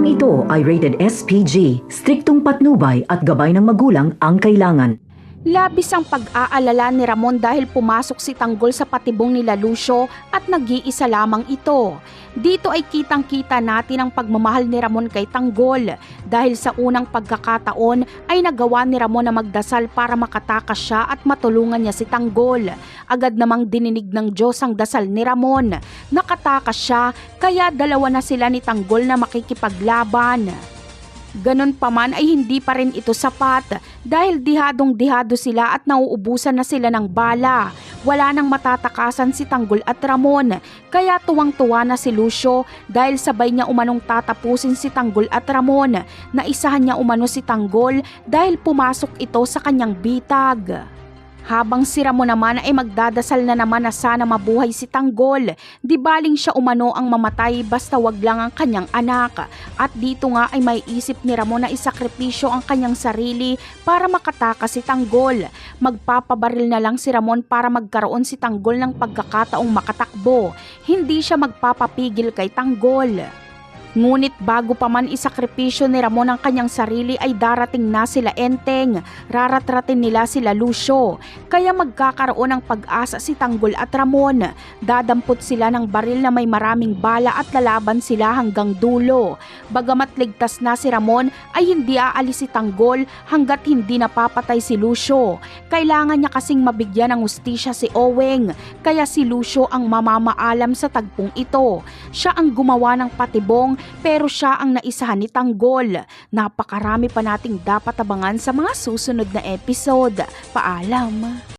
Programang ito ay rated SPG, striktong patnubay at gabay ng magulang ang kailangan. Labis ang pag-aalala ni Ramon dahil pumasok si Tanggol sa patibong nila Lucio at nag-iisa lamang ito. Dito ay kitang-kita natin ang pagmamahal ni Ramon kay Tanggol dahil sa unang pagkakataon ay nagawa ni Ramon na magdasal para makatakas siya at matulungan niya si Tanggol. Agad namang dininig ng Diyos ang dasal ni Ramon. Nakatakas siya kaya dalawa na sila ni Tanggol na makikipaglaban. Ganon pa man ay hindi pa rin ito sapat dahil dihadong-dihado sila at nauubusan na sila ng bala. Wala nang matatakasan si Tanggol at Ramon kaya tuwang-tuwa na si Lucio dahil sabay niya umanong tatapusin si Tanggol at Ramon. Naisahan niya umano si Tanggol dahil pumasok ito sa kanyang bitag. Habang si Ramon naman ay magdadasal na naman na sana mabuhay si Tanggol. Di baling siya umano ang mamatay basta wag lang ang kanyang anak. At dito nga ay may isip ni Ramon na isakripisyo ang kanyang sarili para makatakas si Tanggol. Magpapabaril na lang si Ramon para magkaroon si Tanggol ng pagkakataong makatakbo. Hindi siya magpapapigil kay Tanggol. Ngunit bago pa man isakripisyo ni Ramon ang kanyang sarili ay darating na sila Enteng, raratratin nila sila Lucio. Kaya magkakaroon ng pag-asa si Tanggol at Ramon. Dadampot sila ng baril na may maraming bala at lalaban sila hanggang dulo. Bagamat ligtas na si Ramon ay hindi aalis si Tanggol hanggat hindi napapatay si Lucio. Kailangan niya kasing mabigyan ng hustisya si Oweng, kaya si Lucio ang mamamaalam sa tagpong ito. Siya ang gumawa ng patibong pero siya ang naisahan ni Tanggol. Napakarami pa nating dapat abangan sa mga susunod na episode. Paalam!